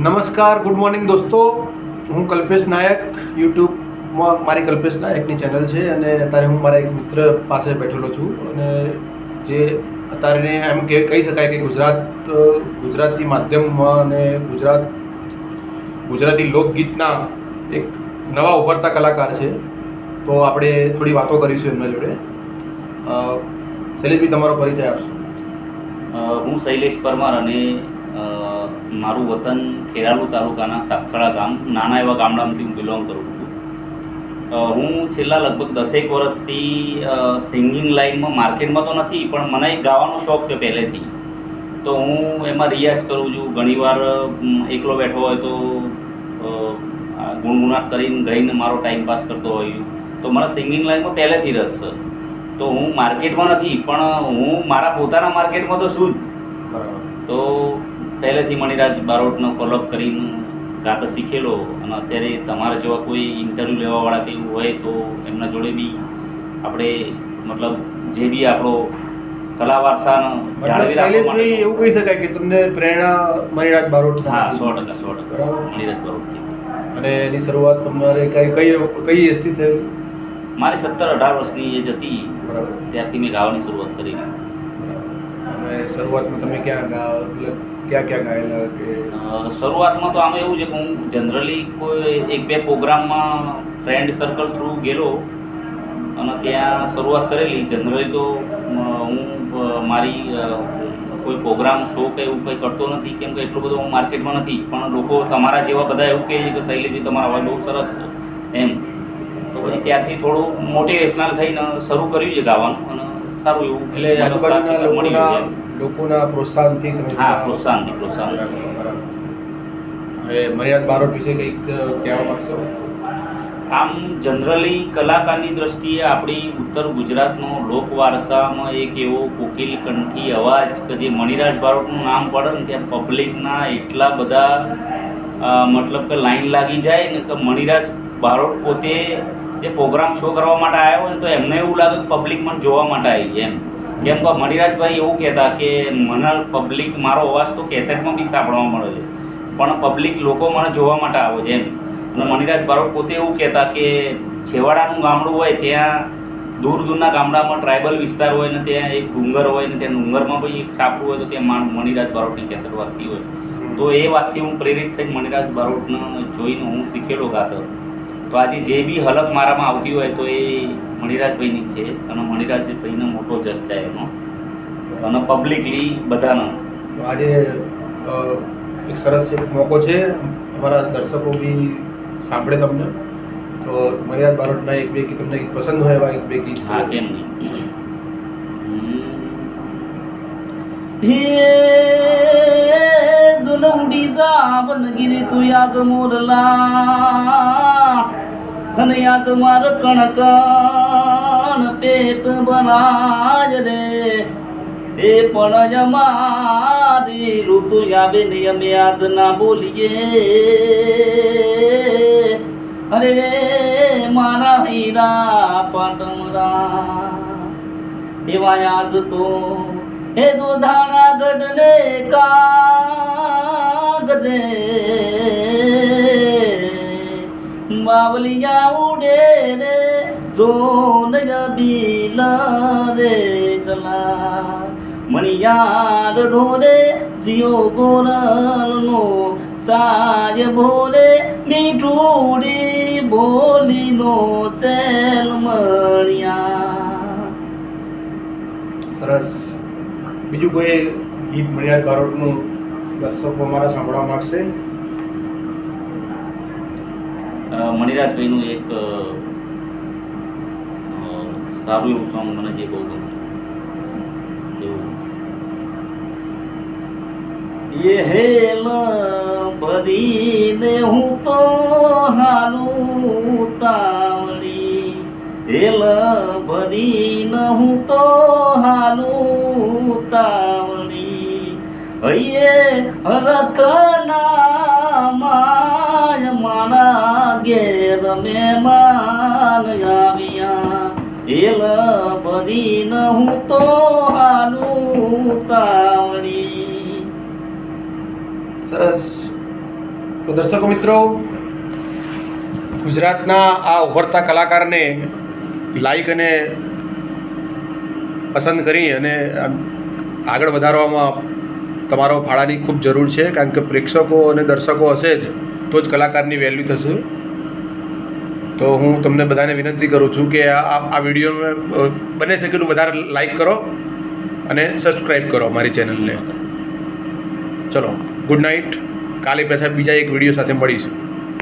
નમસ્કાર, good morning દોસ્તો. હું કલ્પેશ નાયક. યુટ્યુબમાં મારી કલ્પેશ નાયકની ચેનલ છે અને અત્યારે હું મારા એક મિત્ર પાસે બેઠેલો છું અને જે અત્યારે એમ કહી શકાય કે ગુજરાતી માધ્યમમાં અને ગુજરાતી લોકગીતના એક નવા ઉભરતા કલાકાર છે. તો આપણે થોડી વાતો કરીશું એમના જોડે. શૈલેષભાઈ, તમારો પરિચય આપશો? હું શૈલેષ પરમાર અને મારું વતન ખેરાલુ તાલુકાના સાપખડા ગામ, નાના એવા ગામડામાંથી હું બિલોંગ કરું છું. હું છેલ્લા લગભગ 10 વર્ષથી સિંગિંગ લાઈનમાં, માર્કેટમાં તો નથી પણ મને ગાવાનો શોખ છે પહેલેથી. તો હું એમાં રિયાઝ કરું છું. ઘણીવાર એકલો બેઠો હોય તો ગુણગુનાટ કરીને ગાઈને મારો ટાઈમ પાસ કરતો હોય. તો મને સિંગિંગ લાઈનમાં પહેલેથી રસ છે. તો હું માર્કેટમાં નથી પણ હું મારા પોતાના માર્કેટમાં તો છું જ. બરાબર. તો પહેલેથી મણિરાજ બારોટનો ફોલોઅપ કરીને ગાતા શીખેલો અને અત્યારે તમારા જેવા કોઈ ઇન્ટરવ્યૂ લેવાવાળા કંઈ હોય તો એમના જોડે બી આપણે મતલબ જે બી આપણો કલા વારસાનો જાળવી રાખવા માટે એવું કહી શકાય કે તમને પ્રેરણા મણિરાજ બારોટ? હા, 100%. બરાબર. મણિરાજ બારોટથી. અને એની શરૂઆત તમારે કઈ એજથી થઈ? મારી 17-18 વર્ષની એજ હતી. બરાબર. ત્યારથી મેં ગાવાની શરૂઆત કરી. અને શરૂઆતમાં તમે ક્યાં ગાયેલા કે? શરૂઆતમાં તો આમાં એવું છે કે હું જનરલી કોઈ 1-2 પ્રોગ્રામમાં ફ્રેન્ડ સર્કલ થ્રુ ગયેલો અને ત્યાં શરૂઆત કરેલી. જનરલી તો હું મારી કોઈ પ્રોગ્રામ શો કે એવું કંઈ કરતો નથી, કેમ કે એટલું બધું હું માર્કેટમાં નથી. પણ લોકો તમારા જેવા બધા એવું કહે છે કે શૈલેષજી તમારો અવાજ બહુ સરસ છે એમ. તો પછી ત્યારથી થોડું મોટિવેશનલ થઈને શરૂ કર્યું છે ગાવાનું અને સારું એવું એટલે આજુબાજુના લોકોના પ્રોત્સાહનથી તમે? હા, પ્રોત્સાહન. બરાબર. હવે મણિરાજ બારોટ વિશે કંઈક કહેવા માગશો? આમ જનરલી કલાકારની દ્રષ્ટિએ આપણી ઉત્તર ગુજરાતનો લોકવારસામાં એક એવો કોકિલ કંઠી અવાજ કે જે મણિરાજ બારોટનું નામ પડે ને ત્યાં પબ્લિકના એટલા બધા મતલબ કે લાઈન લાગી જાય ને કે મણિરાજ બારોટ પોતે જે પ્રોગ્રામ શો કરવા માટે આવ્યો હોય તો એમને એવું લાગે કે પબ્લિક મને જોવા માટે આવી એમ. કેમ કે મણિરાજભાઈ એવું કહેતા કે મને પબ્લિક મારો અવાજ તો કેસેટમાં બી સાંભળવા મળે છે પણ પબ્લિક લોકો મને જોવા માટે આવે છે એમ. અને મણિરાજ બારોટ પોતે એવું કહેતા કે છેવાડાનું ગામડું હોય ત્યાં દૂરના ગામડામાં ટ્રાઇબલ વિસ્તાર હોય ને ત્યાં એક ડુંગર હોય ને ત્યાં ડુંગરમાં પછી એક છાપરું હોય તો ત્યાં મણિરાજ બારોટની કેસેટ વાગતી હોય. તો એ વાતથી હું પ્રેરિત થઈને મણિરાજ બારોટને જોઈને હું શીખેલો ગાતો. તો આજે જે બી હલક મારામાં આવતી હોય તો એ મણિરાજભાઈની છે અને મણિરાજભાઈનો મોટો જસ છે એનો અને પબ્લિકલી બધાનો. આજે એક સરસ એક મોકો છે, અમારા દર્શકો બી સાંભળે તમને. તો મણિરાજ બારોટના 1-2 ગીત તમને પસંદ હોય એવા 1-2 ગીત? હા, કેમ નહીં. जुनवडी जावन गिरी तू याज मोरला અને યાજ માર કણકણ પેટ બનાજ રે એ પણ અમારી ઋતુ આવે ને અમે આજ ના બોલીએ. અરે રે મારા હીરા પાટમરા એવા આજ તો એ દોધાણા ગઢને કાગદે બાવલિયા ઉડે રે જોન બીલ રે કલા મણિયાર ઢોરે જીઓ ગોરલનો સાય ભોરે મીઠુડી બોલીનો સેલ મણિયા. સરસ. બીજું કોઈ ગીત મણિરાજ બારોટનું દર્શકો મારા સાંભળવા માગશે? મણિરાજભાઈનું એક સારું એવું સોંગ મને જે બહુ ગમ્યું એવું એ હેલ ભરીને હું તો હાલું તાવડી હેલ ભરીને હું તો હાલું તાવડી હૈયે હરખના માય મારા ઘેર મહેમાન આવ્યા એલ ભરીને હું તો હાલું તાવડી. સરસ. તો દર્શકો મિત્રો, ગુજરાતના આ ઉભરતા કલાકારને લાઈક અને પસંદ કરી અને આગળ વધારવામાં તમારો ફાળાની ખૂબ જરૂર છે, કારણ કે પ્રેક્ષકો અને દર્શકો હશે જ તો જ કલાકારની વેલ્યુ થશે. તો હું તમને બધાને વિનંતી કરું છું કે આ વિડીયોને બને છે કે વધારે લાઈક કરો અને સબસ્ક્રાઈબ કરો મારી ચેનલને. ચલો, ગુડ નાઇટ. કાલે પાછા બીજા એક વિડીયો સાથે મળીશું.